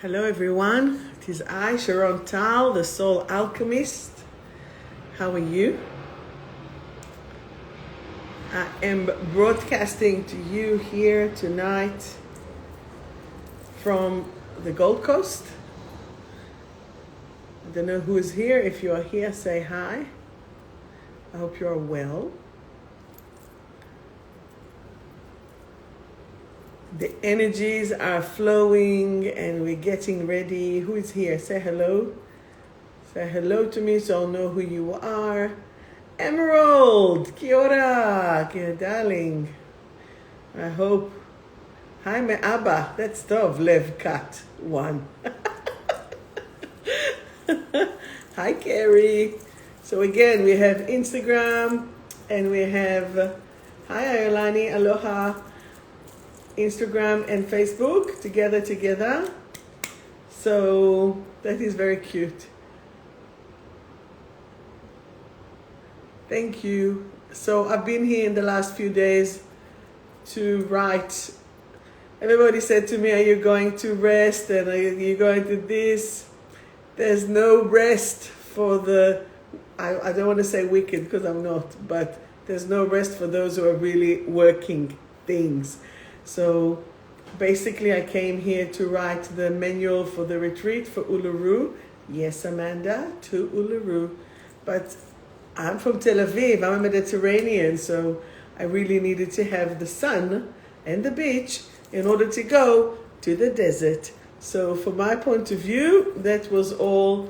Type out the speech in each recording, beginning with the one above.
Hello everyone, it is I, Sharon Tal, the Soul Alchemist. How are you? I am broadcasting to you here tonight from the Gold Coast. I don't know who is here. If you are here, say hi. I hope you are well. The energies are flowing and we're getting ready. Who is here? Say hello. Say hello to me so I'll know who you are. Emerald, kia ora, darling. I hope. Hi, 𝗦𝗵𝗿. That's 𝗨𝗏𝗱 1. Hi, Carrie. So again, we have Instagram and we have, hi, Ayolani, aloha. Instagram and Facebook together. So that is very cute. Thank you. So I've been here in the last few days to write. Everybody said to me, are you going to rest and are you going to this? There's no rest for the, I don't want to say wicked because I'm not, but there's no rest for those who are really working things. So basically I came here to write the manual for the retreat for Uluru. Yes, Amanda, to Uluru. But I'm from Tel Aviv, I'm a Mediterranean, so I really needed to have the sun and the beach in order to go to the desert. So from my point of view, that was all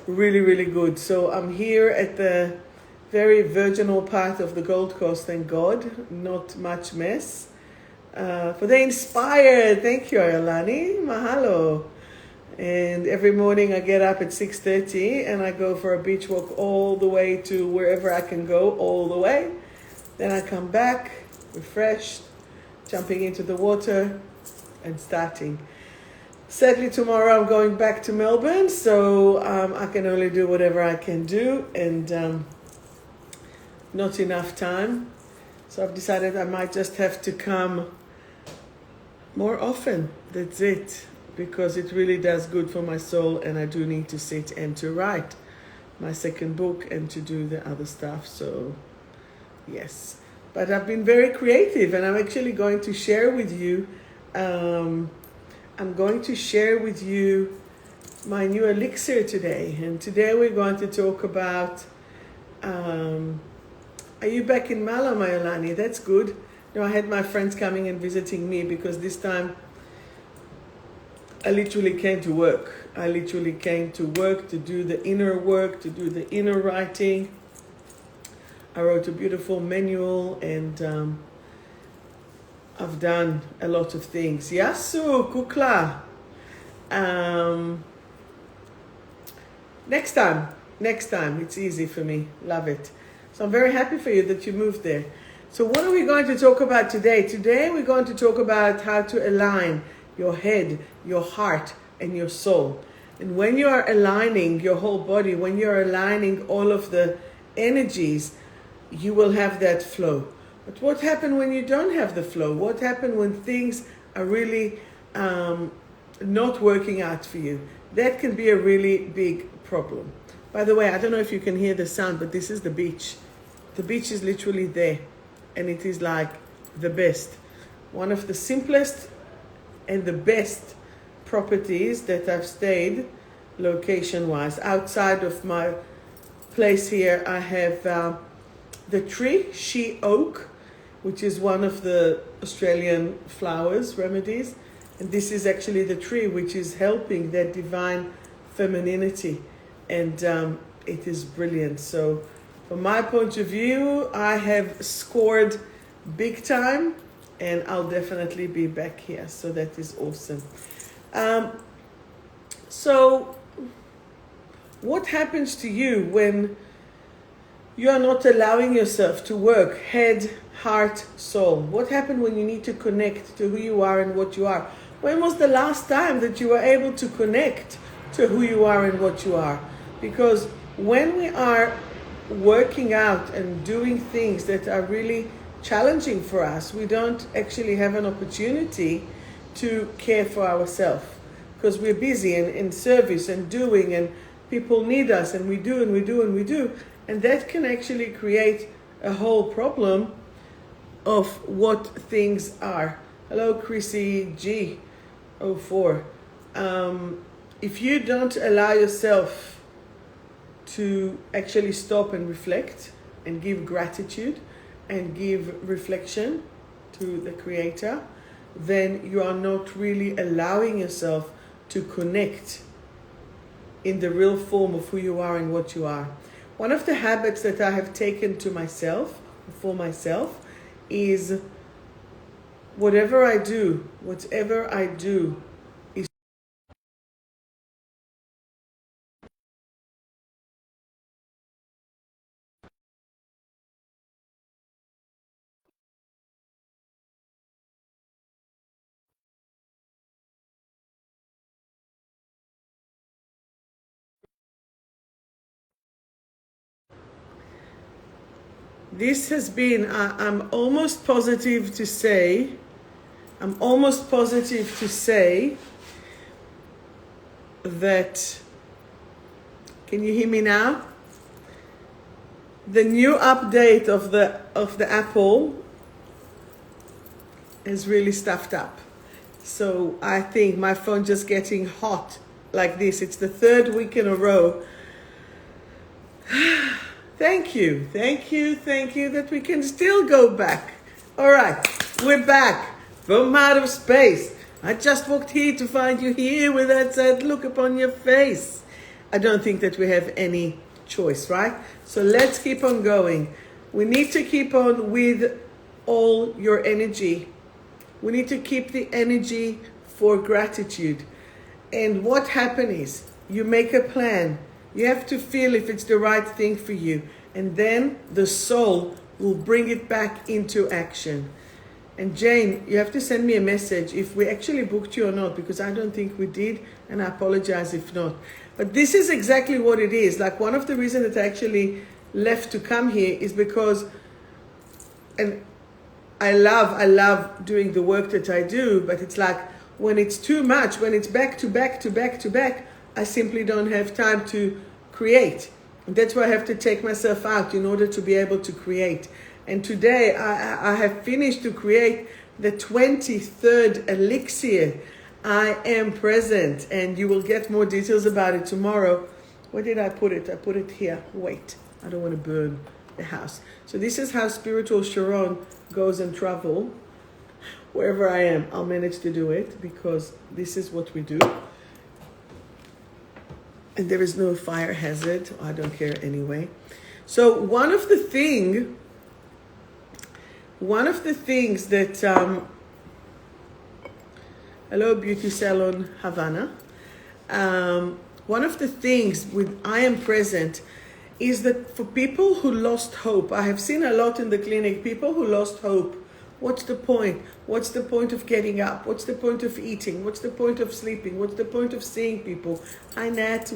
really, really good. So I'm here at the very virginal part of the Gold Coast, thank God, not much mess. For the inspired, thank you, Ayolani, mahalo. And every morning I get up at 6:30 and I go for a beach walk all the way to wherever I can go, all the way. Then I come back, refreshed, jumping into the water and starting. Sadly, tomorrow I'm going back to Melbourne, so I can only do whatever I can do and not enough time. So I've decided I might just have to come more often. That's it. Because it really does good for my soul and I do need to sit and to write my second book and to do the other stuff. So, yes. But I've been very creative and I'm actually going to share with you, I'm going to share with you my new elixir today. And today we're going to talk about, are you back in Malam, Ayolani? That's good. No, I had my friends coming and visiting me because this time I literally came to work. I literally came to work to do the inner work, to do the inner writing. I wrote a beautiful manual and I've done a lot of things. Yasu, kukla. Next time, it's easy for me. Love it. So I'm very happy for you that you moved there. So what are we going to talk about today? Today we're going to talk about how to align your head, your heart, and your soul. And when you are aligning your whole body, when you're aligning all of the energies, you will have that flow. But what happens when you don't have the flow? What happens when things are really not working out for you? That can be a really big problem. By the way, I don't know if you can hear the sound, but this is the beach. The beach is literally there. And it is like the best. One of the simplest and the best properties that I've stayed location-wise. Outside of my place here, I have the tree, she oak, which is one of the Australian flowers, remedies. And this is actually the tree which is helping that divine femininity. And it is brilliant. So from my point of view, I have scored big time and I'll definitely be back here. So that is awesome. So what happens to you when you are not allowing yourself to work head, heart, soul? What happened when you need to connect to who you are and what you are? When was the last time that you were able to connect to who you are and what you are? Because when we are working out and doing things that are really challenging for us. We don't actually have an opportunity to care for ourselves because we're busy and in service and doing, and people need us, and we do and we do and we do. And that can actually create a whole problem of what things are. Hello, 𝗪𝗂 G04. If you don't allow yourself to actually stop and reflect and give gratitude and give reflection to the Creator, then you are not really allowing yourself to connect in the real form of who you are and what you are. One of the habits that I have taken to myself, for myself, is whatever I do is this has been, I'm almost positive to say that, can you hear me now? The new update of the Apple is really stuffed up. So I think my phone just getting hot like this. It's the third week in a row. Thank you that we can still go back. All right, we're back from outer space. I just walked here to find you here with that sad look upon your face. I don't think that we have any choice, right? So let's keep on going. We need to keep on with all your energy. We need to keep the energy for gratitude. And what happens is you make a plan. You have to feel if it's the right thing for you. And then the soul will bring it back into action. And Jane, you have to send me a message if we actually booked you or not, because I don't think we did, and I apologize if not. But this is exactly what it is. Like, one of the reasons that I actually left to come here is because, and I love doing the work that I do, but it's like when it's too much, when it's back to back to back to back, I simply don't have time to create. And that's why I have to take myself out in order to be able to create. And today I have finished to create the 23rd elixir, I Am Present. And you will get more details about it tomorrow. Where did I put it? I put it here. Wait, I don't want to burn the house. So this is how spiritual Sharon goes and travel. Wherever I am, I'll manage to do it because this is what we do. And there is no fire hazard. I don't care anyway. So one of the things that, hello, beauty salon Havana. One of the things with I Am Present is that for people who lost hope, I have seen a lot in the clinic, people who lost hope. What's the point? What's the point of getting up? What's the point of eating? What's the point of sleeping? What's the point of seeing people? Hi, Nat.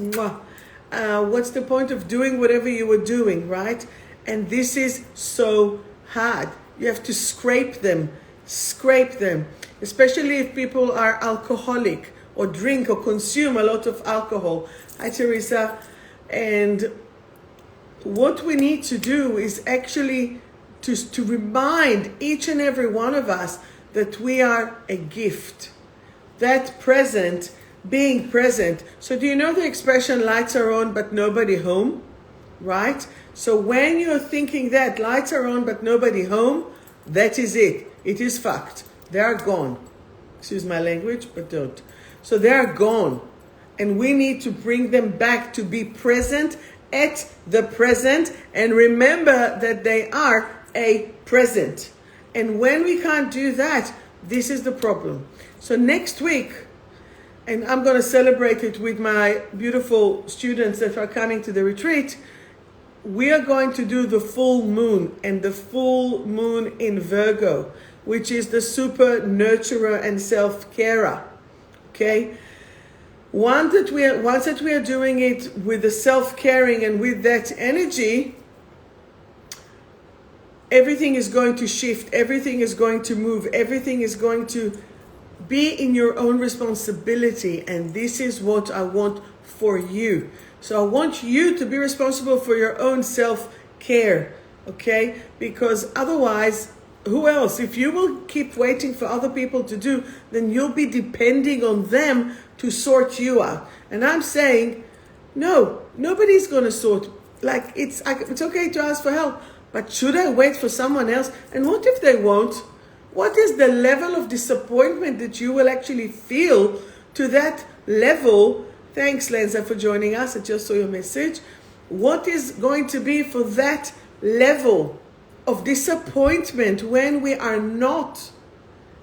What's the point of doing whatever you were doing, right? And this is so hard. You have to scrape them, especially if people are alcoholic or drink or consume a lot of alcohol. Hi, Teresa. And what we need to do is actually to remind each and every one of us that we are a gift. That present, being present. So do you know the expression, lights are on but nobody home? Right? So when you're thinking that lights are on but nobody home, that is it. It is fact. They are gone. Excuse my language, but don't. So they are gone. And we need to bring them back to be present at the present and remember that they are a present. And when we can't do that, this is the problem. So next week, and I'm going to celebrate it with my beautiful students that are coming to the retreat, we are going to do the full moon, and the full moon in Virgo, which is the super nurturer and self-carer. Okay? Once that we are doing it with the self-caring and with that energy, everything is going to shift, everything is going to move, everything is going to be in your own responsibility. And this is what I want for you. So I want you to be responsible for your own self-care, okay? Because otherwise, who else? If you will keep waiting for other people to do, then you'll be depending on them to sort you out. And I'm saying, no, nobody's going to sort. Like, it's okay to ask for help, but should I wait for someone else? And what if they won't? What is the level of disappointment that you will actually feel to that level? Thanks, Lenza, for joining us. I just saw your message. What is going to be for that level of disappointment when we are not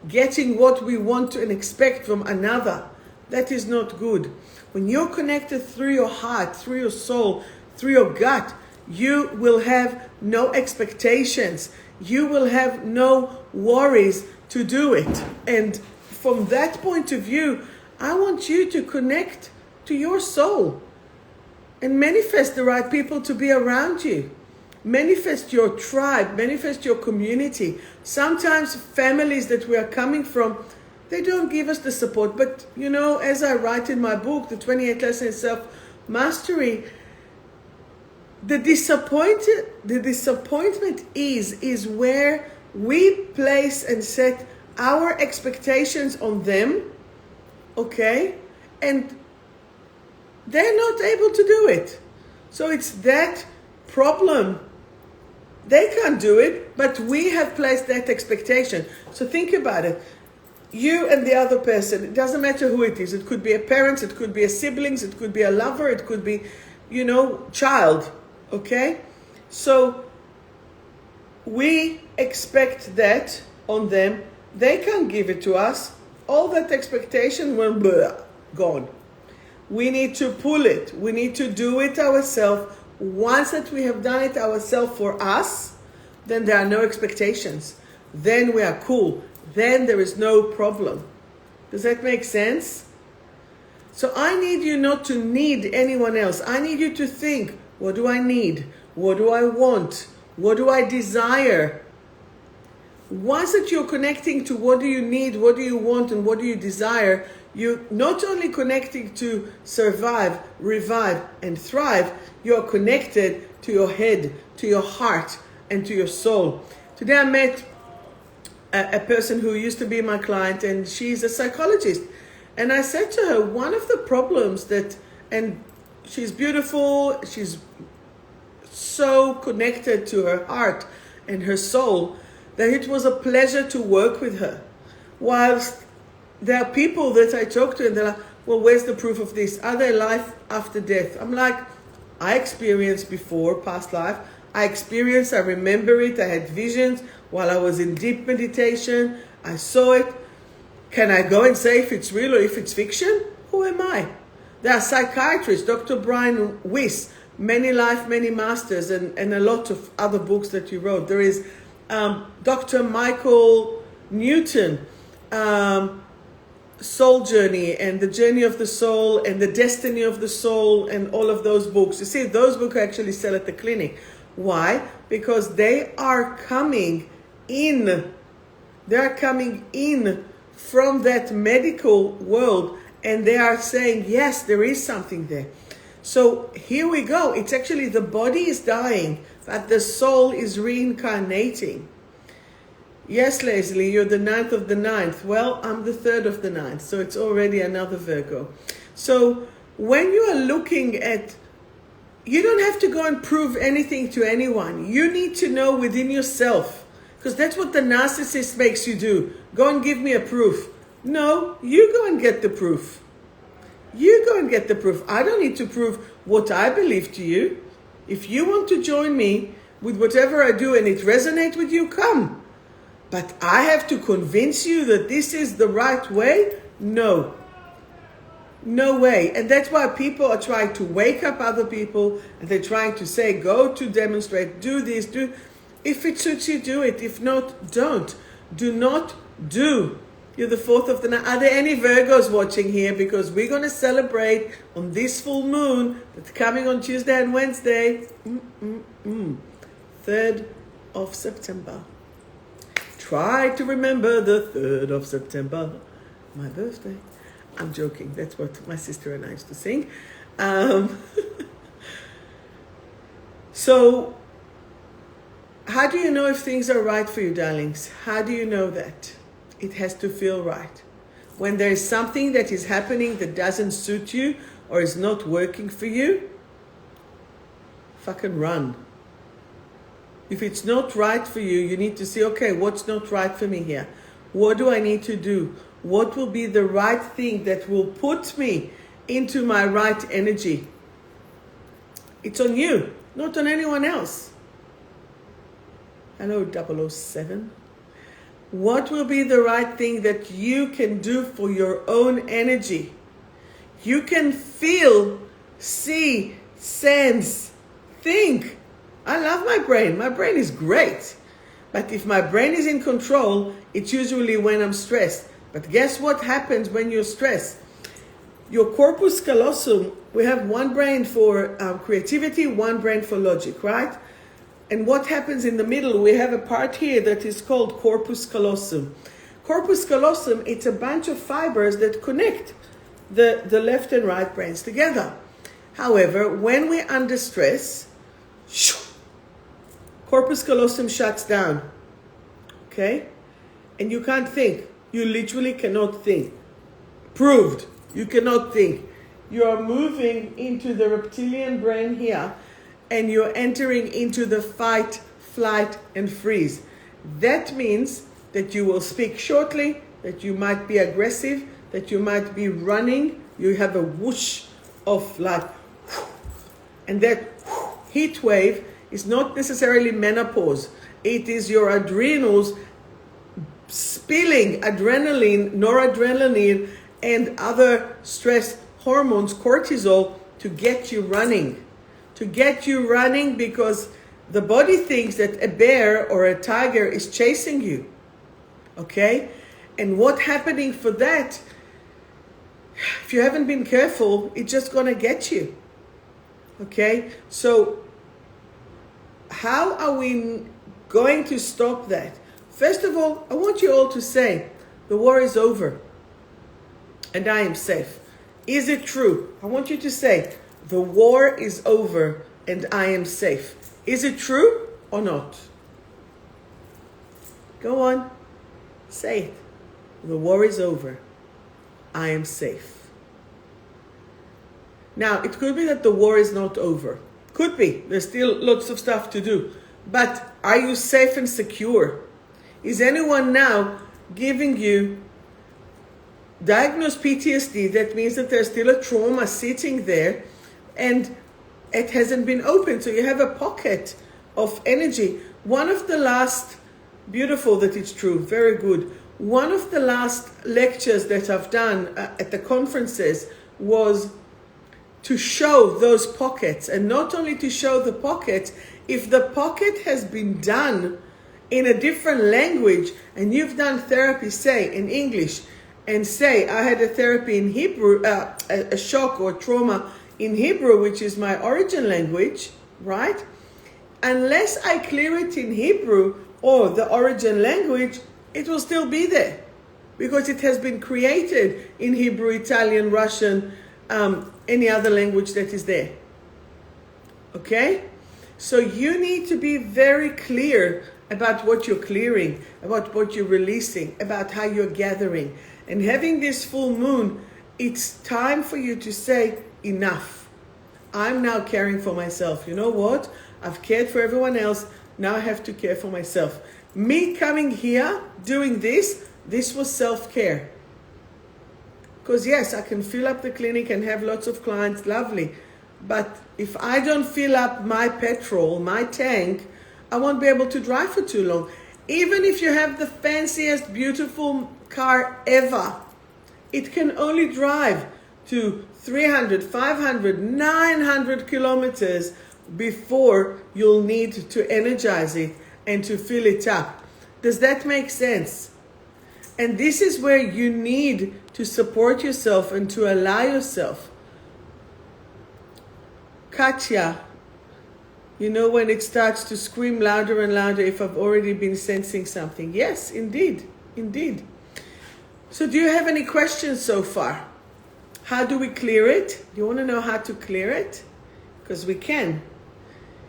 getting what we want and expect from another? That is not good. When you're connected through your heart, through your soul, through your gut, you will have no expectations. You will have no worries to do it. And from that point of view, I want you to connect to your soul and manifest the right people to be around you. Manifest your tribe, manifest your community. Sometimes families that we are coming from, they don't give us the support. But, you know, as I write in my book, The 28 Lessons in Self-Mastery, the disappointment is where we place and set our expectations on them, okay? And they're not able to do it. So it's that problem. They can't do it, but we have placed that expectation. So think about it. You and the other person, it doesn't matter who it is. It could be a parent, it could be a siblings, it could be a lover, it could be, you know, child, okay? So we expect that on them. They can't give it to us. All that expectation will be gone. We need to pull it. We need to do it ourselves. Once that we have done it ourselves for us, then there are no expectations. Then we are cool. Then there is no problem. Does that make sense? So I need you not to need anyone else. I need you to think, what do I need? What do I want? What do I desire? Once that you're connecting to what do you need, what do you want, and what do you desire, you're not only connecting to survive, revive, and thrive, you're connected to your head, to your heart, and to your soul. Today I met a person who used to be my client, and she's a psychologist. And I said to her, one of the problems that, and she's beautiful, she's so connected to her heart and her soul, that it was a pleasure to work with her. Whilst there are people that I talk to and they're like, well, where's the proof of this? Are there life after death? I'm like, I experienced before, past life. I experienced, I remember it, I had visions while I was in deep meditation. I saw it. Can I go and say if it's real or if it's fiction? Who am I? There are psychiatrists, Dr. Brian Weiss, Many Life, Many Masters, and a lot of other books that you wrote. There is Dr. Michael Newton, Soul Journey and the Journey of the Soul and the Destiny of the Soul and all of those books. You see, those books actually sell at the clinic. Why? Because they are coming in. They are coming in from that medical world and they are saying, yes, there is something there. So here we go. It's actually the body is dying, but the soul is reincarnating. Yes, Leslie, you're the 9th of the 9th. Well, I'm the 3rd of the 9th, so it's already another Virgo. So when you are looking at, you don't have to go and prove anything to anyone. You need to know within yourself, because that's what the narcissist makes you do. Go and give me a proof. No, you go and get the proof. You go and get the proof. I don't need to prove what I believe to you. If you want to join me with whatever I do and it resonates with you, come. But I have to convince you that this is the right way? No. No way. And that's why people are trying to wake up other people and they're trying to say, go to demonstrate, do this, do. If it suits you, do it. If not, don't. Do not do. You're the 4th of the 9th. Are there any Virgos watching here? Because we're going to celebrate on this full moon that's coming on Tuesday and Wednesday. 3rd of September. Try to remember the 3rd of September, my birthday. I'm joking. That's what my sister and I used to sing. So, how do you know if things are right for you, darlings? How do you know that? It has to feel right. When there is something that is happening that doesn't suit you or is not working for you, fucking run. If it's not right for you, you need to see, okay, what's not right for me here? What do I need to do? What will be the right thing that will put me into my right energy? It's on you, not on anyone else. Hello, 𝗹𝗶𝗱. What will be the right thing that you can do for your own energy? You can feel, see, sense, think. I love my brain. My brain is great. But if my brain is in control, it's usually when I'm stressed. But guess what happens when you're stressed? Your corpus callosum, we have one brain for creativity, one brain for logic, right? And what happens in the middle, we have a part here that is called corpus callosum. Corpus callosum, it's a bunch of fibers that connect the left and right brains together. However, when we're under stress, corpus callosum shuts down, okay? And you can't think. You literally cannot think. Proved, you cannot think. You are moving into the reptilian brain here, and you're entering into the fight, flight, and freeze. That means that you will speak shortly, that you might be aggressive, that you might be running. You have a whoosh of like, and that heat wave is not necessarily menopause. It is your adrenals spilling adrenaline, noradrenaline, and other stress hormones, cortisol, to get you running. To get you running because the body thinks that a bear or a tiger is chasing you. Okay? And what's happening for that, if you haven't been careful, it's just going to get you. Okay? So, how are we going to stop that? First of all, I want you all to say, the war is over and I am safe. Is it true? I want you to say, the war is over and I am safe. Is it true or not? Go on. Say it. The war is over. I am safe. Now, it could be that the war is not over. Could be. There's still lots of stuff to do. But are you safe and secure? Is anyone now giving you diagnosed PTSD? That means that there's still a trauma sitting there and it hasn't been opened. So you have a pocket of energy. One of the last, beautiful that it's true, very good. One of the last lectures that I've done at the conferences was to show those pockets, and not only to show the pockets, if the pocket has been done in a different language, and you've done therapy, say, in English, and say, I had a therapy in Hebrew, a shock or trauma in Hebrew, which is my origin language, right? Unless I clear it in Hebrew or the origin language, it will still be there because it has been created in Hebrew, Italian, Russian, any other language that is there. Okay? So you need to be very clear about what you're clearing, about what you're releasing, about how you're gathering. And having this full moon, it's time for you to say, enough. I'm now caring for myself. You know what? I've cared for everyone else. Now I have to care for myself. Me coming here, doing this was self-care. Because yes, I can fill up the clinic and have lots of clients, lovely. But if I don't fill up my petrol, my tank, I won't be able to drive for too long. Even if you have the fanciest, beautiful car ever, it can only drive to 300, 500, 900 kilometers before you'll need to energize it and to fill it up. Does that make sense? And this is where you need to support yourself and to allow yourself. Katya, You know when it starts to scream louder and louder if I've already been sensing something. Yes, indeed, indeed. So do you have any questions so far? How do we clear it? Do you want to know how to clear it? Because we can.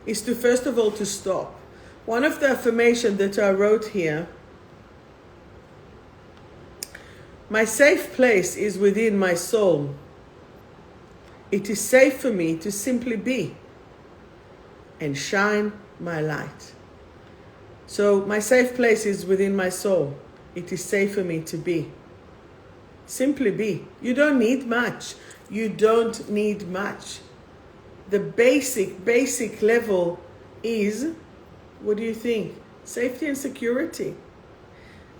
Is to first of all to stop. One of the affirmations that I wrote here, my safe place is within my soul. It is safe for me to simply be and shine my light. So my safe place is within my soul. It is safe for me to be. Simply be. You don't need much. You don't need much. The basic level is, what do you think? Safety and security.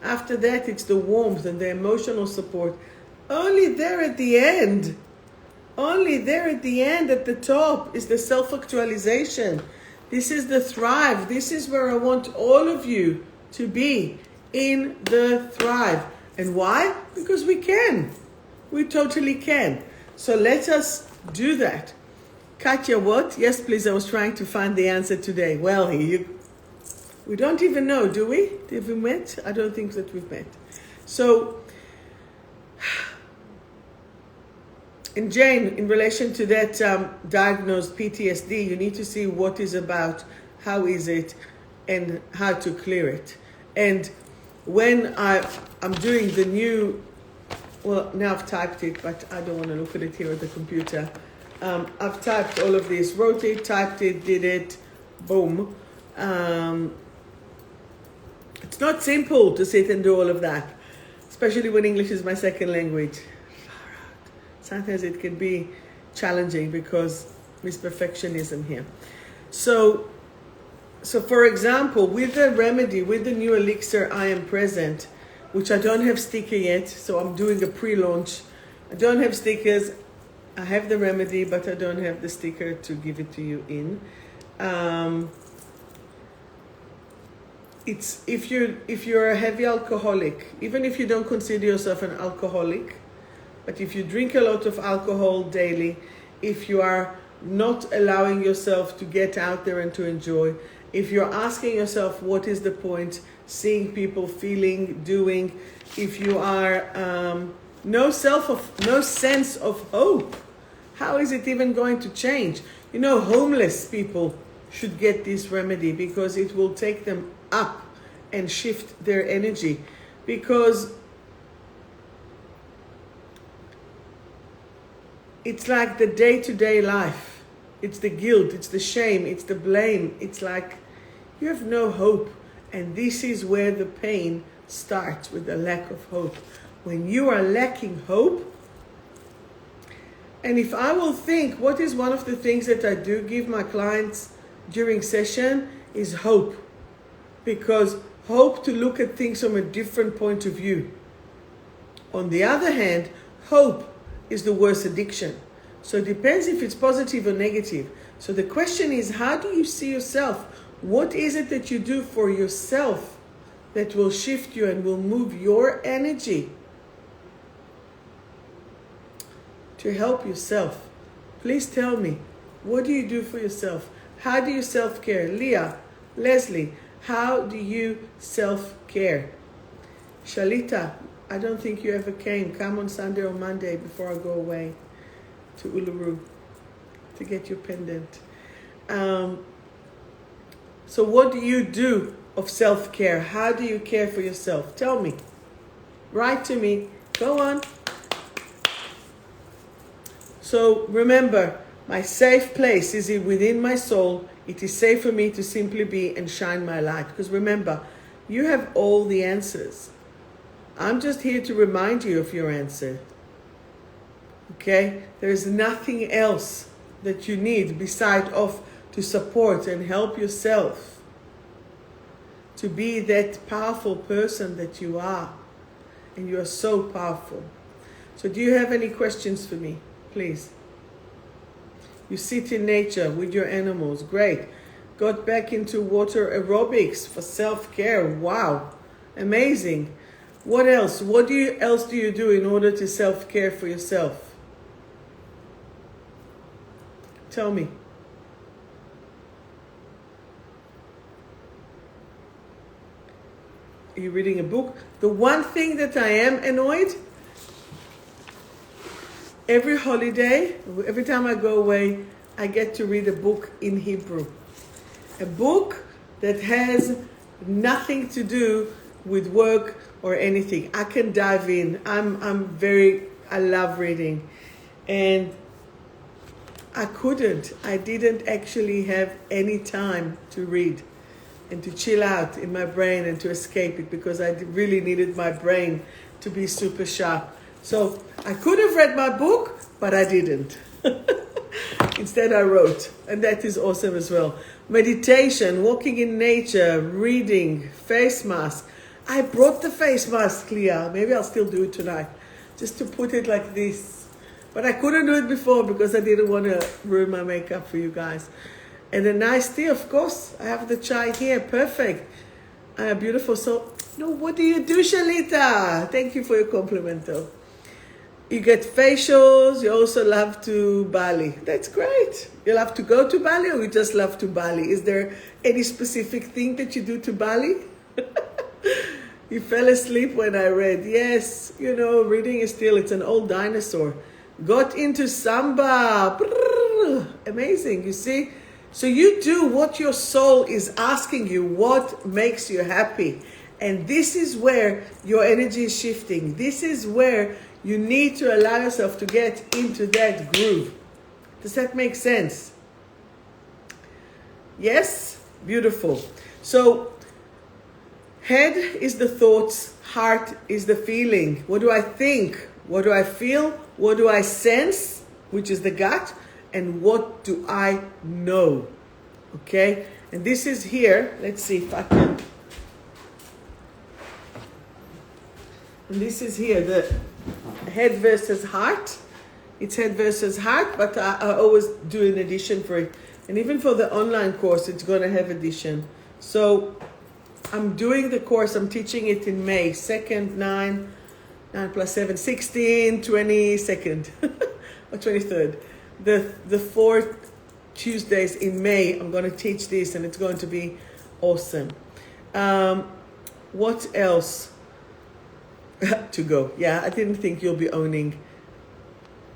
After that, it's the warmth and the emotional support. Only there at the end. Only there at the end, at the top, is the self-actualization. This is the thrive. This is where I want all of you to be, in the thrive. And why? Because we can. We totally can. So let us do that. Katya, what? Yes, please, I was trying to find the answer today. Well, we don't even know, do we? Have we met? I don't think that we've met. So, and Jane, in relation to that diagnosed PTSD, you need to see what is about, how is it, and how to clear it. And when I'm doing the new, well, now I've typed it, but I don't want to look at it here at the computer. I've typed all of this, wrote it, typed it, did it, boom. It's not simple to sit and do all of that, especially when English is my second language. Sometimes it can be challenging because there's perfectionism here. So for example, with the remedy, with the new elixir, I Am Present, which I don't have sticker yet, so I'm doing a pre-launch. I don't have stickers. I have the remedy, but I don't have the sticker to give it to you in. It's if you're a heavy alcoholic, even if you don't consider yourself an alcoholic, but if you drink a lot of alcohol daily, if you are not allowing yourself to get out there and to enjoy, if you're asking yourself what is the point, seeing people, feeling, doing, if you are no sense of hope, how is it even going to change? You know, homeless people should get this remedy because it will take them up and shift their energy, because it's like the day-to-day life. It's the guilt, it's the shame, it's the blame. It's like you have no hope. And this is where the pain starts, with the lack of hope. When you are lacking hope, and if I will think, what is one of the things that I do give my clients during session is hope. Because hope to look at things from a different point of view. On the other hand, hope is the worst addiction. So it depends if it's positive or negative. So the question is, how do you see yourself? What is it that you do for yourself that will shift you and will move your energy to help yourself? Please tell me, what do you do for yourself? How do you self-care? Leah, Leslie, how do you self-care? Shalita, I don't think you ever came. Come on Sunday or Monday before I go away to Uluru to get your pendant. So what do you do of self-care? How do you care for yourself? Tell me. Write to me. Go on. So remember, my safe place is within my soul. It is safe for me to simply be and shine my light. Because remember, you have all the answers. I'm just here to remind you of your answer. Okay? There is nothing else that you need beside of to support and help yourself to be that powerful person that you are. And you are so powerful. So do you have any questions for me? Please. You sit in nature with your animals. Great. Got back into water aerobics for self-care. Wow. Amazing. What else? What else do you do in order to self-care for yourself? Tell me. you're reading a book. The one thing that I am annoyed, every holiday, every time I go away, I get to read a book in Hebrew. A book that has nothing to do with work or anything. I can dive in. I love reading. And I didn't actually have any time to read and to chill out in my brain and to escape it, because I really needed my brain to be super sharp. So I could have read my book, but I didn't. Instead I wrote, and that is awesome as well. Meditation, walking in nature, reading, face mask. I brought the face mask, Leah. Maybe I'll still do it tonight, just to put it like this. But I couldn't do it before because I didn't want to ruin my makeup for you guys. And a nice tea, of course. I have the chai here, perfect. Beautiful. So, no, what do you do, Shalita? Thank you for your compliment, though. You get facials. You also love to Bali. That's great. You love to go to Bali, or you just love to Bali? Is there any specific thing that you do to Bali? You fell asleep when I read. Yes, you know, reading is still, it's an old dinosaur. Got into samba. Amazing, you see? So you do what your soul is asking you, what makes you happy. And this is where your energy is shifting. This is where you need to allow yourself to get into that groove. Does that make sense? Yes? Beautiful. So, head is the thoughts, heart is the feeling. What do I think? What do I feel? What do I sense? Which is the gut. And what do I know? Okay? And this is here. Let's see if I can. And this is here, the head versus heart. It's head versus heart, but I always do an addition for it. And even for the online course, it's going to have addition. So I'm doing the course, I'm teaching it in May, 2nd, 9 plus 7, 16, 22nd, or 23rd. The 4th Tuesdays in May, I'm going to teach this, and it's going to be awesome. What else? To go. Yeah, I didn't think you'll be owning.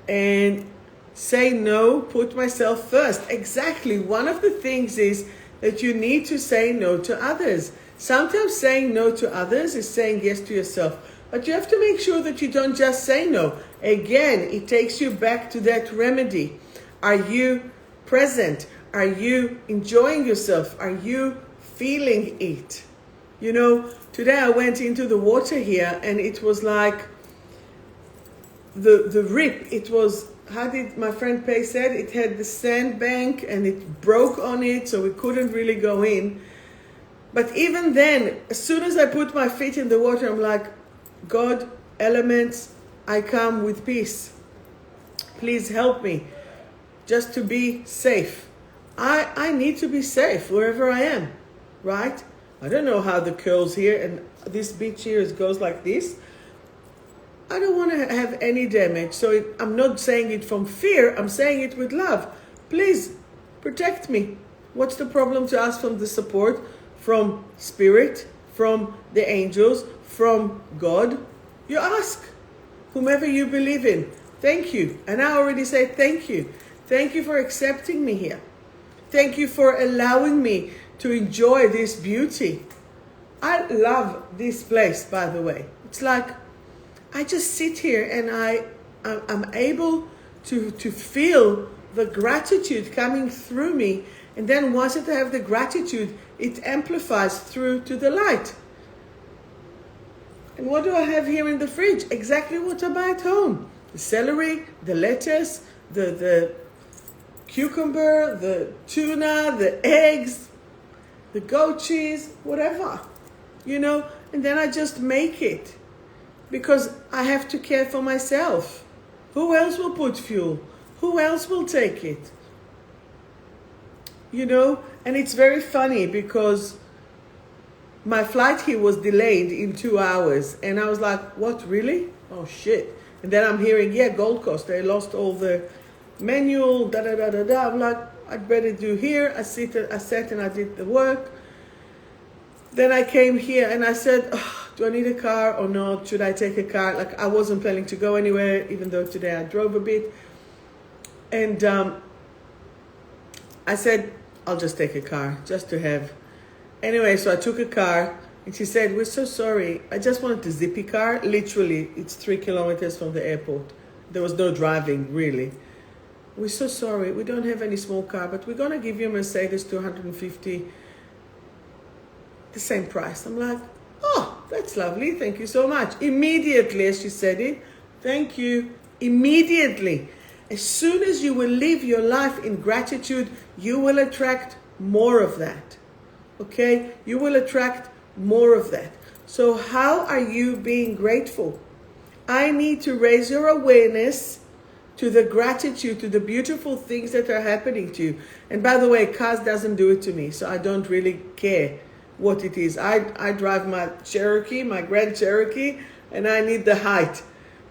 And say no, put myself first. Exactly. One of the things is that you need to say no to others. Sometimes saying no to others is saying yes to yourself. But you have to make sure that you don't just say no. Again, it takes you back to that remedy. Are you present? Are you enjoying yourself? Are you feeling it? You know, today I went into the water here, and it was like the rip. It was, how did my friend Pei said, it had the sandbank and it broke on it, so we couldn't really go in. But even then, as soon as I put my feet in the water, I'm like, God, elements, I come with peace. Please help me just to be safe. I need to be safe wherever I am, right? I don't know how the curls here and this beach here goes like this. I don't want to have any damage. So I'm not saying it from fear. I'm saying it with love. Please protect me. What's the problem to ask from the support? From spirit, from the angels, from God? You ask. Whomever you believe in. Thank you. And I already say thank you. Thank you for accepting me here. Thank you for allowing me to enjoy this beauty. I love this place, by the way. It's like I just sit here and I'm able to feel the gratitude coming through me. And then once I have the gratitude, it amplifies through to the light. And what do I have here in the fridge? Exactly what I buy at home. The celery, the lettuce, the cucumber, the tuna, the eggs, the goat cheese, whatever, you know, and then I just make it because I have to care for myself. Who else will put fuel? Who else will take it? You know, and it's very funny because my flight here was delayed in 2 hours and I was like, what, really? Oh shit. And then I'm hearing, yeah, Gold Coast, they lost all the manual, I'm like, I'd better do here. I sat and I did the work. then I came here and I said, oh, do I need a car or not? Should I take a car? Like, I wasn't planning to go anywhere, even though today I drove a bit. And I said, I'll just take a car, just to have. Anyway, so I took a car, and she said, we're so sorry. I just wanted a zippy car. Literally, it's 3 kilometers from the airport. There was no driving, really. We're so sorry. We don't have any small car, but we're going to give you a Mercedes 250, the same price. I'm like, oh, that's lovely. Thank you so much. Immediately, as she said it, thank you. Immediately. As soon as you will live your life in gratitude, you will attract more of that. Okay? You will attract more of that. So how are you being grateful? I need to raise your awareness to the gratitude, to the beautiful things that are happening to you. And by the way, cars doesn't do it to me, so I don't really care what it is. I drive my Cherokee, my Grand Cherokee, and I need the height.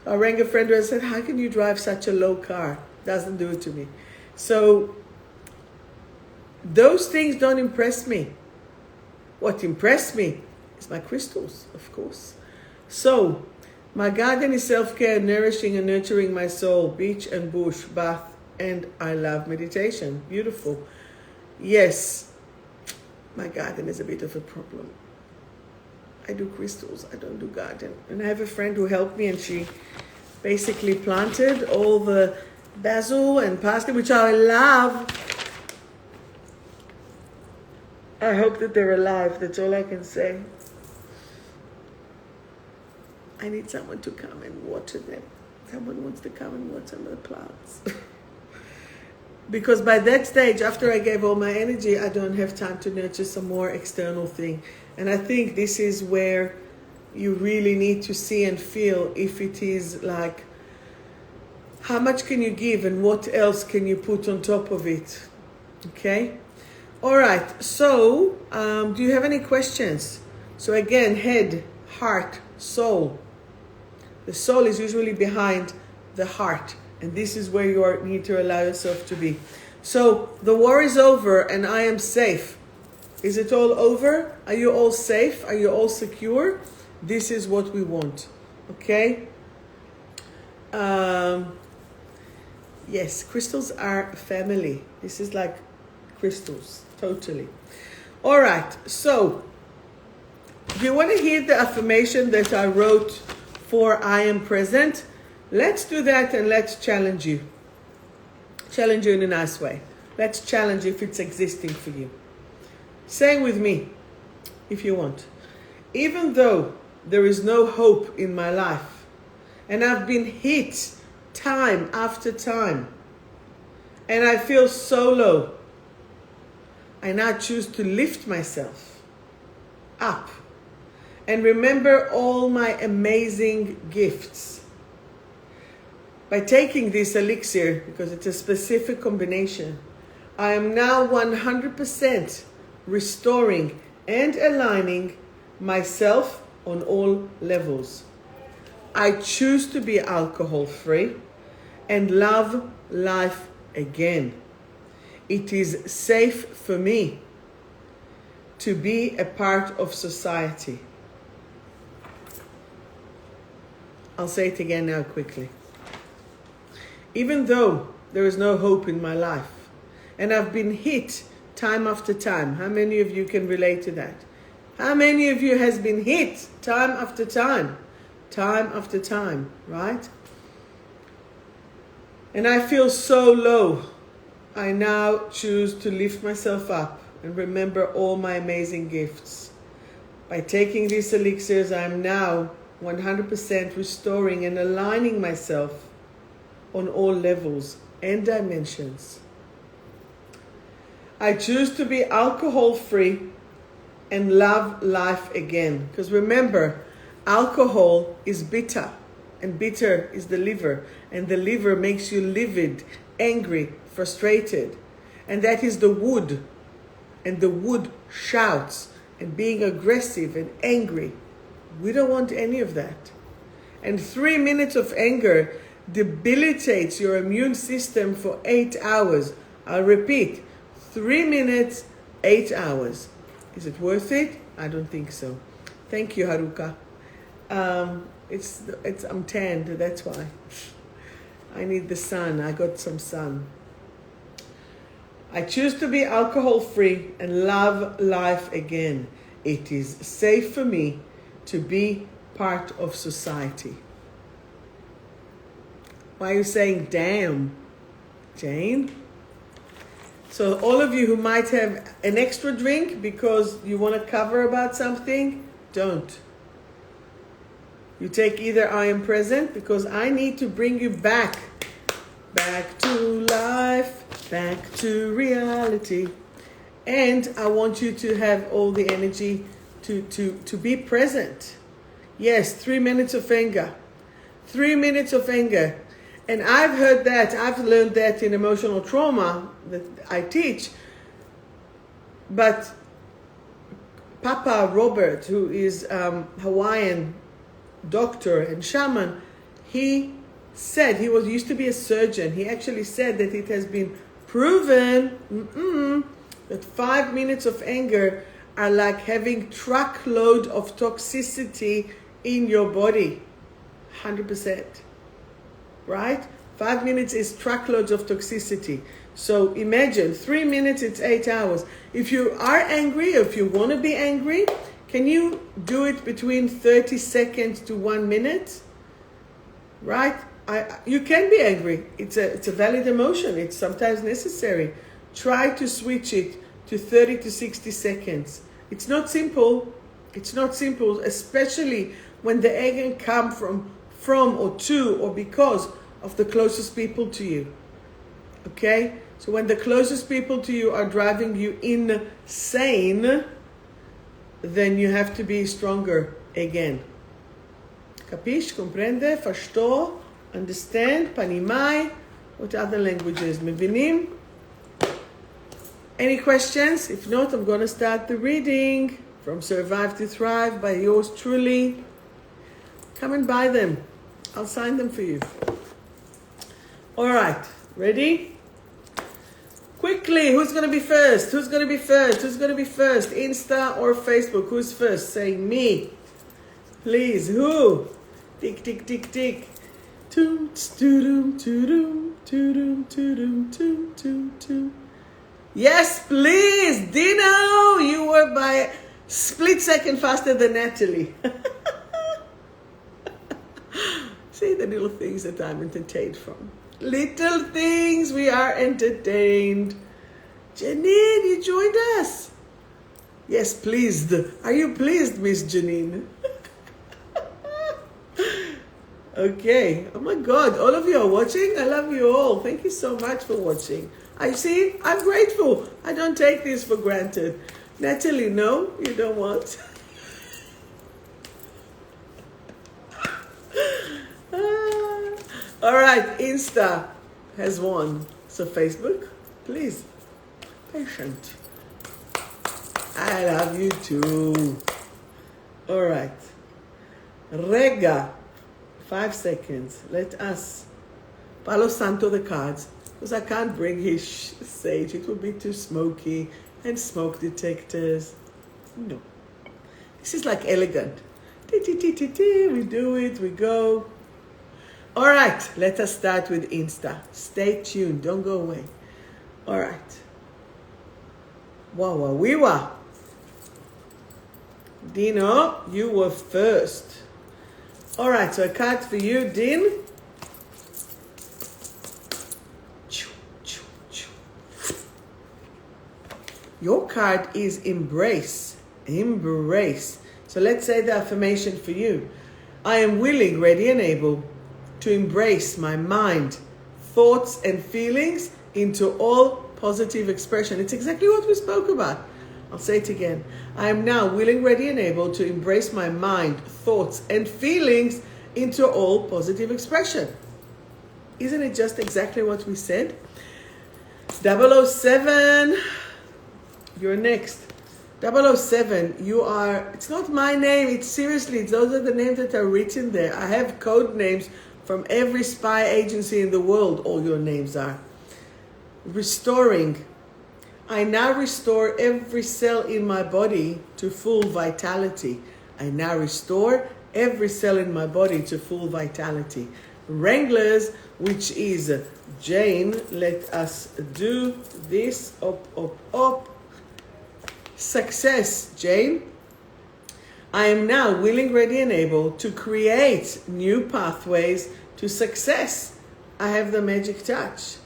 I rang a friend and said, how can you drive such a low car? Doesn't do it to me. So those things don't impress me. What impressed me is my crystals, of course. So my garden is self-care, nourishing and nurturing my soul, beach and bush, bath, and I love meditation. Beautiful. Yes, my garden is a bit of a problem. I do crystals, I don't do garden. And I have a friend who helped me, and she basically planted all the basil and parsley, which I love. I hope that they're alive, that's all I can say. I need someone to come and water them. Someone wants to come and water the plants. Because by that stage, after I gave all my energy, I don't have time to nurture some more external thing. And I think this is where you really need to see and feel if it is like, how much can you give and what else can you put on top of it? Okay? All right. So, do you have any questions? So again, head, heart, soul. The soul is usually behind the heart. And this is where you need to allow yourself to be. So the war is over and I am safe. Is it all over? Are you all safe? Are you all secure? This is what we want. Okay? Yes, crystals are family. This is like crystals. Totally. All right. So, do you want to hear the affirmation that I wrote for I am present? Let's do that and let's challenge you. Challenge you in a nice way. Let's challenge if it's existing for you. Say with me, if you want. Even though there is no hope in my life, and I've been hit time after time, and I feel so low, I now choose to lift myself up and remember all my amazing gifts. By taking this elixir, because it's a specific combination, I am now 100% restoring and aligning myself on all levels. I choose to be alcohol-free and love life again. It is safe for me to be a part of society. I'll say it again now quickly. Even though there is no hope in my life, and I've been hit time after time. How many of you can relate to that? How many of you has been hit time after time? Time after time, right? And I feel so low. I now choose to lift myself up and remember all my amazing gifts. By taking these elixirs, I am now 100% restoring and aligning myself on all levels and dimensions. I choose to be alcohol-free and love life again. Because remember, alcohol is bitter, and bitter is the liver, and the liver makes you livid, angry, frustrated. And that is the wood, and the wood shouts, and being aggressive and angry. We don't want any of that. And 3 minutes of anger debilitates your immune system for 8 hours. I'll repeat, 3 minutes, 8 hours. Is it worth it? I don't think so. Thank you, Haruka. I'm tanned, that's why. I need the sun. I got some sun. I choose to be alcohol-free and love life again. It is safe for me to be part of society. Why are you saying damn, Jane? So all of you who might have an extra drink because you want to cover about something, don't. You take either I am present, because I need to bring you back to life, back to reality. And I want you to have all the energy to be present. Yes, 3 minutes of anger. 3 minutes of anger. And I've heard that, I've learned that in emotional trauma that I teach. But Papa Robert, who is Hawaiian doctor and shaman, he said, he used to be a surgeon. He actually said that it has been proven that 5 minutes of anger are like having truckload of toxicity in your body. 100%. Right? 5 minutes is truckloads of toxicity. So imagine 3 minutes, it's 8 hours. If you are angry, or if you want to be angry, can you do it between 30 seconds to 1 minute? Right? You can be angry. It's a valid emotion. It's sometimes necessary. Try to switch it to 30 to 60 seconds. It's not simple. It's not simple, especially when the anger comes from or to or because of the closest people to you. Okay? So when the closest people to you are driving you insane, then you have to be stronger again. Capisce? Comprende? Verstå? Understand? Panimai? What other languages? מבינים? Any questions? If not, I'm going to start the reading from Survive to Thrive by yours truly. Come and buy them. I'll sign them for you. All right. Ready? Quickly, who's going to be first? Who's going to be first? Who's going to be first? Insta or Facebook? Who's first? Saying me. Please, who? Tick, tick, tick, tick. Toom, toodum, toodum, toodum, toodum, toom, toom, toom. Yes, please. Dino, you were by a split second faster than Natalie. See the little things that I'm entertained from. Little things we are entertained. Janine, you joined us. Yes, pleased. Are you pleased, Miss Janine? Okay. Oh my God, all of you are watching. I love you all. Thank you so much for watching. I see. I'm grateful. I don't take this for granted. Natalie, no, you don't want. All right, Insta has won. So Facebook, please. Patient. I love you too. All right. Rega. 5 seconds. Let us. Palo Santo the cards. Because I can't bring his sage. It will be too smoky. And smoke detectors. No. This is like elegant. We do it. We go. All right, let us start with Insta. Stay tuned, don't go away. All right. Wawa. Dino, you were first. All right, so a card for you, Din. Your card is embrace. Embrace. So let's say the affirmation for you. I am willing, ready, and able to embrace my mind, thoughts, and feelings into all positive expression. It's exactly what we spoke about. I'll say it again. I am now willing, ready, and able to embrace my mind, thoughts, and feelings into all positive expression. Isn't it just exactly what we said? 007, you're next. 007, you are, it's not my name, it's seriously, those are the names that are written there. I have code names from every spy agency in the world, all your names are. Restoring. I now restore every cell in my body to full vitality. I now restore every cell in my body to full vitality. Wranglers, which is Jane, let us do this. Up, up, up. Success, Jane. I am now willing, ready, and able to create new pathways to success. I have the magic touch.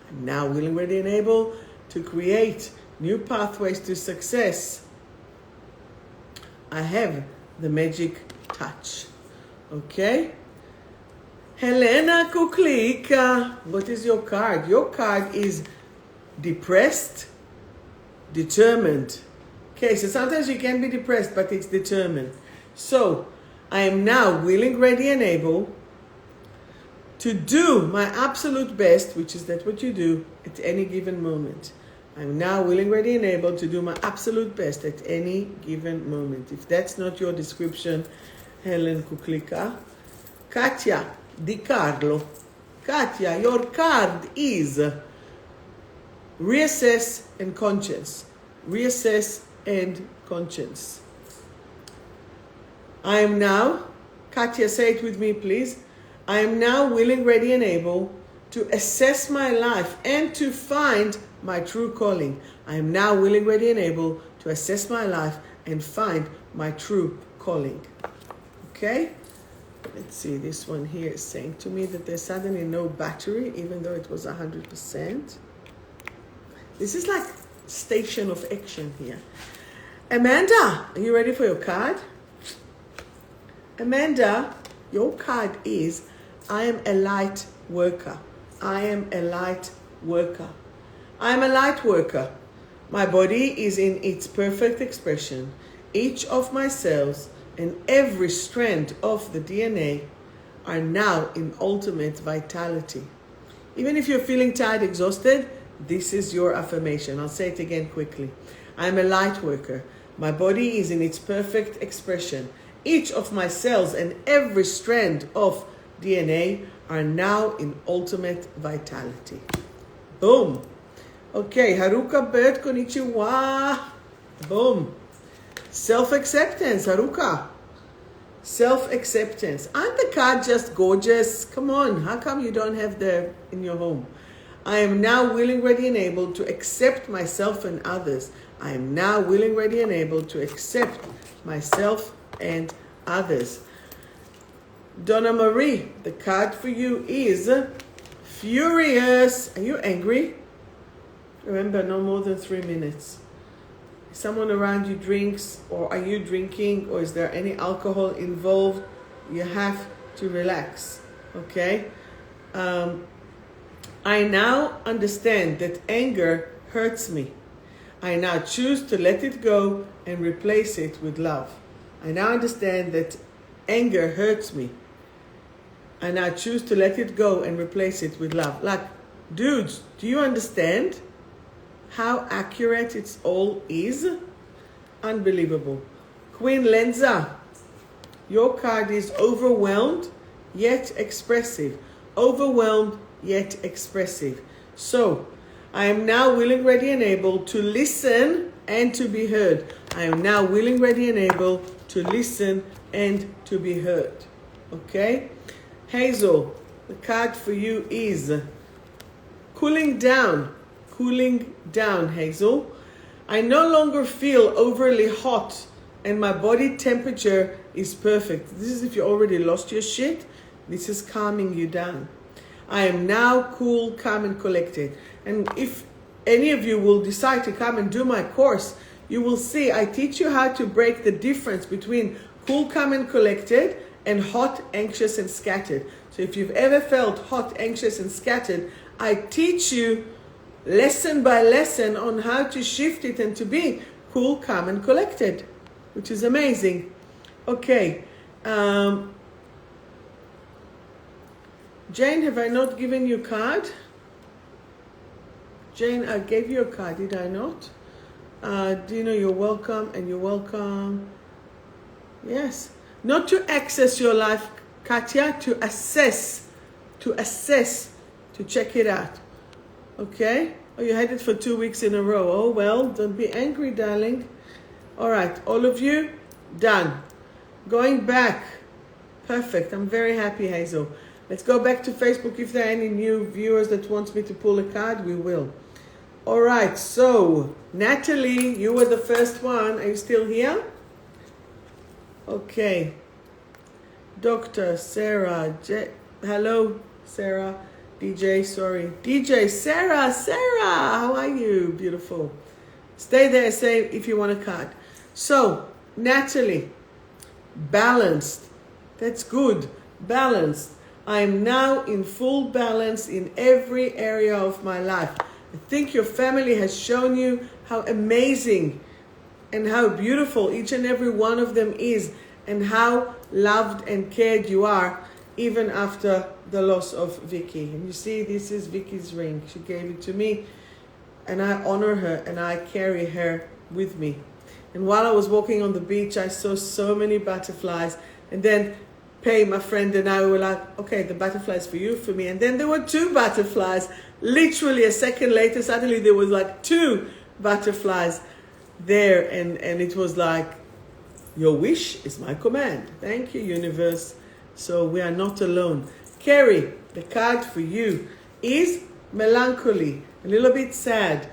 I'm now willing, ready, and able to create new pathways to success. I have the magic touch. Okay? Helena Kuklika, what is your card? Your card is depressed, determined. Okay, so sometimes you can be depressed, but it's determined. So, I am now willing, ready, and able to do my absolute best, which is that what you do at any given moment. I'm now willing, ready, and able to do my absolute best at any given moment. If that's not your description, Helen Kuklika. Katya Di Carlo. Katya, your card is reassess and conscience. Reassess and conscience. I am now, Katya, say it with me, please. I am now willing, ready, and able to assess my life and to find my true calling. I am now willing, ready, and able to assess my life and find my true calling. Okay? Let's see, this one here is saying to me that there's suddenly no battery, even though it was 100%. This is like station of action here. Amanda, are you ready for your card? Amanda, your card is, I am a light worker. I am a light worker. I am a light worker. My body is in its perfect expression. Each of my cells and every strand of the DNA are now in ultimate vitality. Even if you're feeling tired, exhausted, this is your affirmation. I'll say it again quickly. I'm a light worker. My body is in its perfect expression. Each of my cells and every strand of DNA are now in ultimate vitality. Boom. Okay, Haruka Bird Konnichiwa. Boom. Self-acceptance, Haruka. Self-acceptance. Aren't the cards just gorgeous? Come on, how come you don't have them in your home? I am now willing, ready, and able to accept myself and others. I am now willing, ready, and able to accept myself and others. Donna Marie, the card for you is furious. Are you angry? Remember, no more than 3 minutes. Is someone around you drinks, or are you drinking, or is there any alcohol involved? You have to relax, okay? I now understand that anger hurts me. I now choose to let it go and replace it with love. I now understand that anger hurts me. I now choose to let it go and replace it with love. Like, dudes, do you understand how accurate it all is? Unbelievable. Queen Lenza, your card is overwhelmed yet expressive. Overwhelmed yet expressive. So, I am now willing, ready, and able to listen and to be heard. I am now willing, ready, and able to listen and to be heard. Okay? Hazel, the card for you is cooling down. Cooling down, Hazel. I no longer feel overly hot and my body temperature is perfect. This is if you already lost your shit. This is calming you down. I am now cool, calm, and collected. And if any of you will decide to come and do my course, you will see I teach you how to break the difference between cool, calm, and collected and hot, anxious, and scattered. So if you've ever felt hot, anxious, and scattered, I teach you lesson by lesson on how to shift it and to be cool, calm, and collected, which is amazing. Okay. Jane, have I not given you a card? Jane, I gave you a card, did I not? Dina, you're welcome, and you're welcome. Yes. Not to access your life, Katya, to assess, to check it out. Okay? Oh, you had it for 2 weeks in a row. Oh, well, don't be angry, darling. All right, all of you, done. Going back. Perfect. I'm very happy, Hazel. Let's go back to Facebook. If there are any new viewers that want me to pull a card, we will. All right, so Natalie, you were the first one. Are you still here? Okay. Dr. Sarah, hello, Sarah. DJ, sorry. DJ, Sarah, how are you? Beautiful. Stay there, say if you want a card. So, Natalie, balanced. That's good. Balanced. I am now in full balance in every area of my life. I think your family has shown you how amazing and how beautiful each and every one of them is, and how loved and cared you are, even after the loss of Vicky. And you see, this is Vicky's ring. She gave it to me, and I honor her and I carry her with me. And while I was walking on the beach, I saw so many butterflies. And then Pei, my friend, and I were like, okay, the butterflies for you, for me. And then there were 2 butterflies. Literally a second later, suddenly there was like 2 butterflies there. And it was like, your wish is my command. Thank you, universe. So we are not alone. Carrie, the card for you is melancholy, a little bit sad.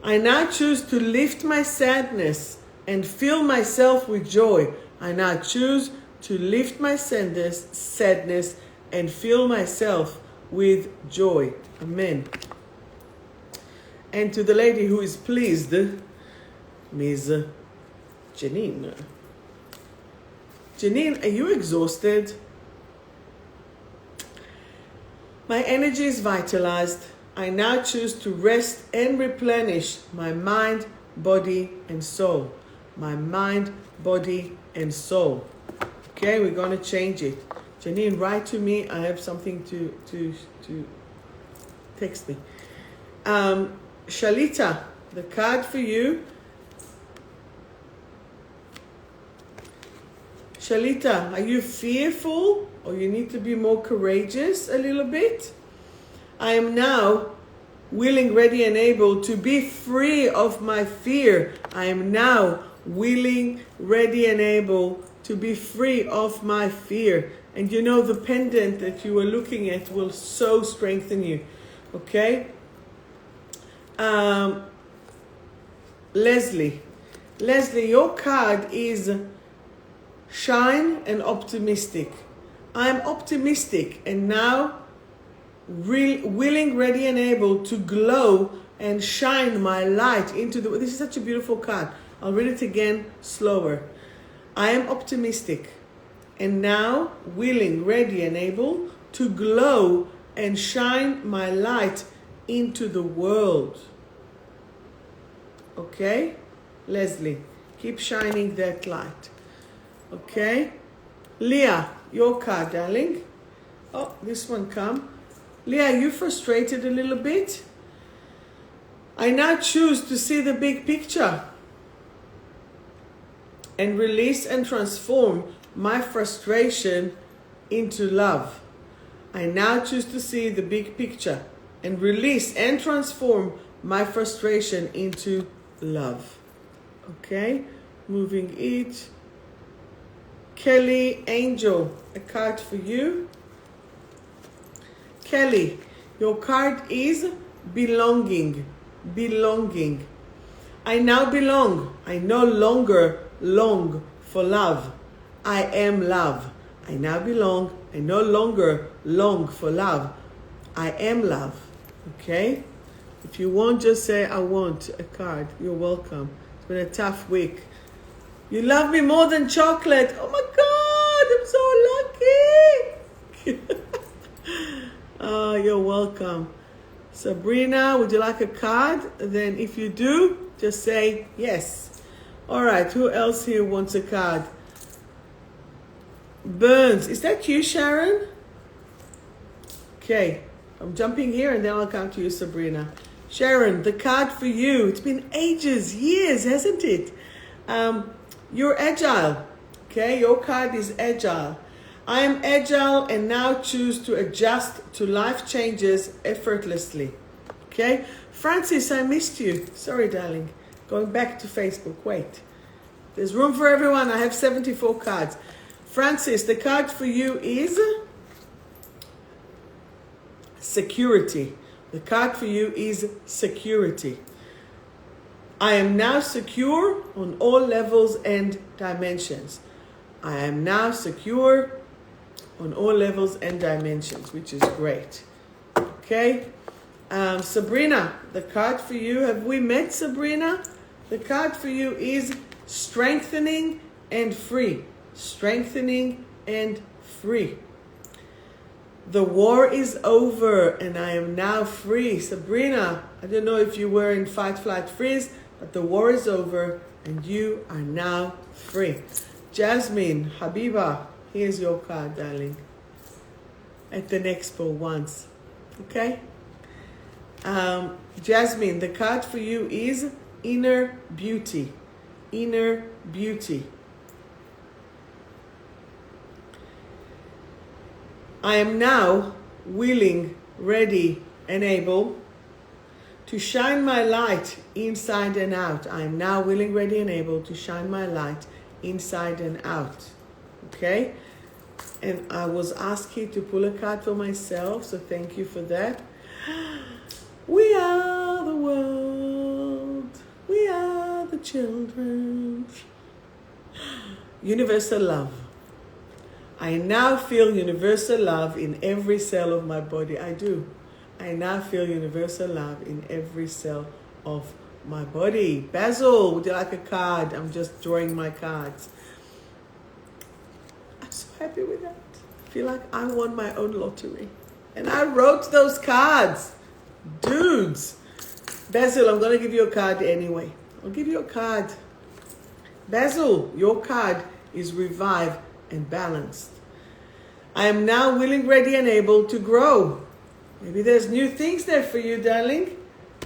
I now choose to lift my sadness and fill myself with joy. I now choose to lift my sadness and fill myself with joy. Amen. And to the lady who is pleased, Ms. Janine. Janine, are you exhausted? My energy is vitalized. I now choose to rest and replenish my mind, body, and soul. My mind, body, and soul. Okay, we're going to change it. Janine, write to me. I have something to text me. Shalita, the card for you. Shalita, are you fearful, or you need to be more courageous a little bit? I am now willing, ready, and able to be free of my fear. I am now willing, ready, and able to be free of my fear. And you know, the pendant that you are looking at will so strengthen you. Okay? Leslie, your card is shine and optimistic. I am optimistic and now willing, ready, and able to glow and shine my light into the... This is such a beautiful card. I'll read it again slower. I am optimistic and now willing, ready, and able to glow and shine my light into the world. Okay? Leslie, keep shining that light. Okay? Leah, your card, darling. Oh, this one come. Leah, you frustrated a little bit? I now choose to see the big picture and release and transform my frustration into love. I now choose to see the big picture and release and transform my frustration into love. Okay? Moving it. Kelly Angel, a card for you. Kelly, your card is belonging. Belonging. I now belong. I no longer long for love. I am love. I now belong. I no longer long for love. I am love. Okay? If you want, just say, I want a card. You're welcome. It's been a tough week. You love me more than chocolate. Oh my God, I'm so lucky. Oh, you're welcome. Sabrina, would you like a card? Then if you do, just say yes. All right, who else here wants a card? Burns, is that you, Sharon? Okay, I'm jumping here and then I'll come to you, Sabrina. Sharon, the card for you. It's been ages, years, hasn't it? You're agile. Okay, your card is agile. I am agile and now choose to adjust to life changes effortlessly. Okay? Francis, I missed you. Sorry, darling. Going back to Facebook. Wait. There's room for everyone. I have 74 cards. Francis, the card for you is security. The card for you is security. I am now secure on all levels and dimensions. I am now secure on all levels and dimensions, which is great. Okay? Sabrina, the card for you, have we met, Sabrina? The card for you is strengthening and free. Strengthening and free. The war is over and I am now free. Sabrina, I don't know if you were in fight, flight, freeze, but the war is over and you are now free. Jasmine, Habiba, here's your card, darling. At the next for once. Okay? Jasmine, the card for you is inner beauty. Inner beauty. I am now willing, ready, and able to shine my light inside and out. I am now willing, ready, and able to shine my light inside and out. Okay? And I was asked here to pull a card for myself, so thank you for that. We are the world. We are the children. Universal love. I now feel universal love in every cell of my body. I do. I now feel universal love in every cell of my body. Basil, would you like a card? I'm just drawing my cards. I'm so happy with that. I feel like I won my own lottery. And I wrote those cards. Dudes. Basil, I'm going to give you a card anyway. I'll give you a card. Basil, your card is revive and balanced. I am now willing, ready, and able to grow. Maybe there's new things there for you, darling.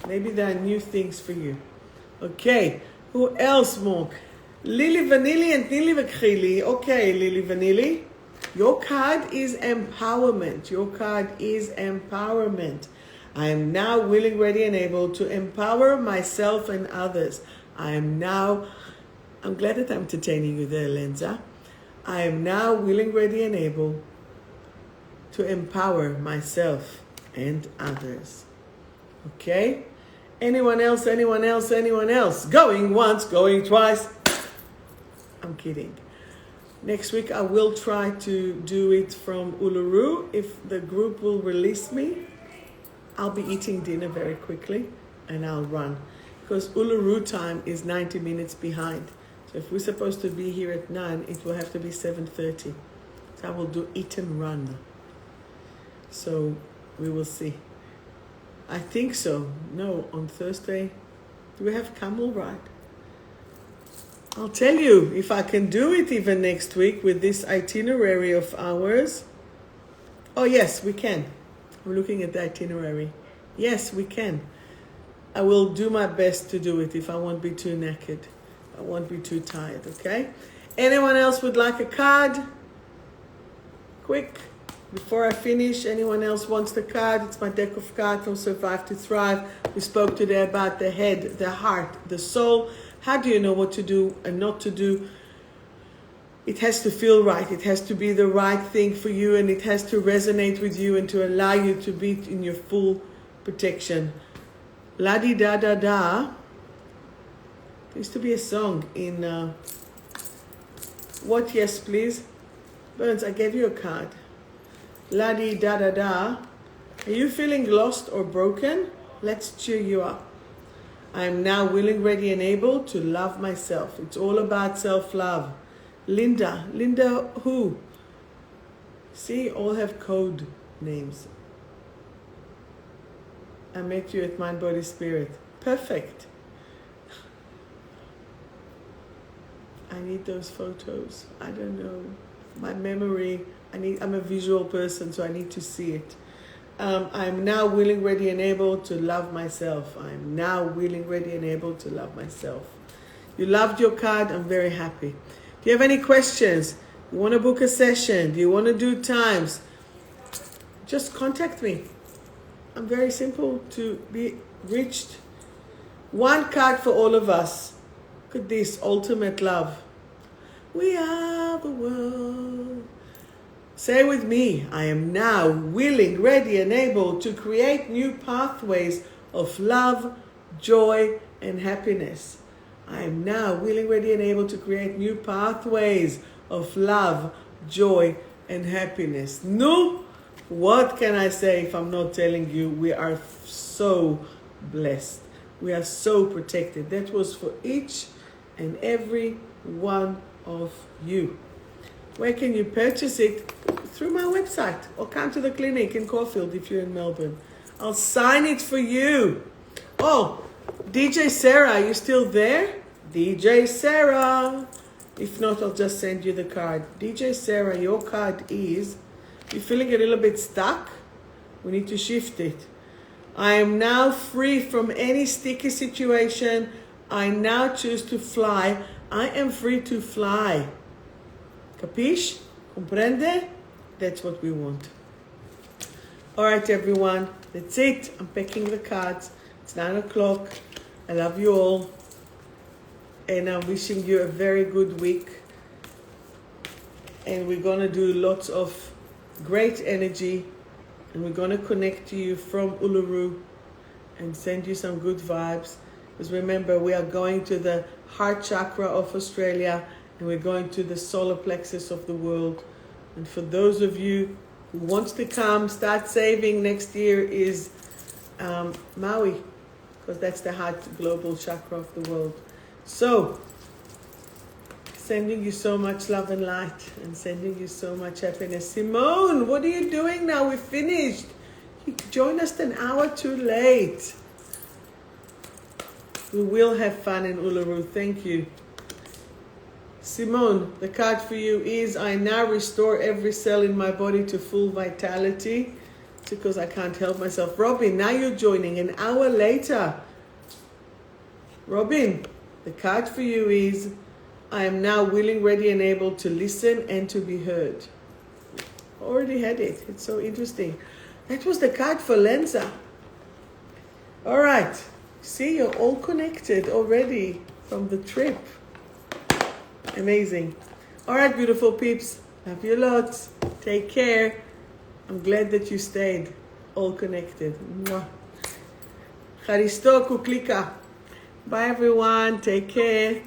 Maybe there are new things for you. Okay, who else more? Lily Vanilli and Nili Vakhrili. Okay, Lily Vanilli. Your card is empowerment. Your card is empowerment. I am now willing, ready, and able to empower myself and others. I'm glad that I'm entertaining you there, Lenza. I am now willing, ready, and able to empower myself and others. Okay? Anyone else, anyone else, anyone else? Going once, going twice. I'm kidding. Next week I will try to do it from Uluru. If the group will release me, I'll be eating dinner very quickly and I'll run. Because Uluru time is 90 minutes behind. So if we're supposed to be here at 9, it will have to be 7:30. So I will do eat and run. So we will see. I think so. No, on Thursday. Do we have camel ride? I'll tell you if I can do it even next week with this itinerary of ours. Oh yes, we can. We're looking at the itinerary. Yes, we can. I will do my best to do it if I won't be too knackered. I won't be too tired, okay? Anyone else would like a card? Quick, before I finish, anyone else wants the card? It's my deck of cards from Survive to Thrive. We spoke today about the head, the heart, the soul. How do you know what to do and not to do? It has to feel right. It has to be the right thing for you, and it has to resonate with you and to allow you to be in your full protection. La-di-da-da-da. There used to be a song in... What Yes Please? Burns, I gave you a card. La-di-da-da-da. Are you feeling lost or broken? Let's cheer you up. I am now willing, ready, and able to love myself. It's all about self-love. Linda who? See, all have code names. I met you at Mind, Body, Spirit. Perfect. I need those photos. I don't know. My memory, I'm a visual person, so I need to see it. I'm now willing, ready, and able to love myself. I'm now willing, ready, and able to love myself. You loved your card. I'm very happy. Do you have any questions? You want to book a session? Do you want to do times? Just contact me. I'm very simple to be reached. One card for all of us. Look at this, ultimate love. We are the world. Say with me, I am now willing, ready, and able to create new pathways of love, joy, and happiness. I am now willing, ready, and able to create new pathways of love, joy, and happiness. No, what can I say if I'm not telling you we are so blessed. We are so protected. That was for each and every one of you. Where can you purchase it? Through my website, or come to the clinic in Caulfield if you're in Melbourne. I'll sign it for you. Oh, DJ Sarah, are you still there? DJ Sarah. If not, I'll just send you the card. DJ Sarah, your card is, you're feeling a little bit stuck? We need to shift it. I am now free from any sticky situation. I now choose to fly. I am free to fly. Capisce? Comprende? That's what we want. All right, everyone. That's it. I'm packing the cards. It's 9 o'clock. I love you all. And I'm wishing you a very good week. And we're going to do lots of great energy. And we're going to connect to you from Uluru and send you some good vibes. Because remember, we are going to the heart chakra of Australia. And we're going to the solar plexus of the world. And for those of you who want to come, start saving. Next year is Maui, because that's the heart global chakra of the world. So, sending you so much love and light, and sending you so much happiness. Simone, what are you doing now? We're finished. You joined us an hour too late. We will have fun in Uluru. Thank you. Simone, the card for you is, I now restore every cell in my body to full vitality. It's because I can't help myself. Robin, now you're joining an hour later. Robin, the card for you is, I am now willing, ready, and able to listen and to be heard. Already had it. It's so interesting. That was the card for Lenza. All right. See, you're all connected already from the trip. Amazing. All right, beautiful peeps. Love you lots. Take care. I'm glad that you stayed all connected. 𝗏𝗏 𝗏𝗏. Bye, everyone. Take care.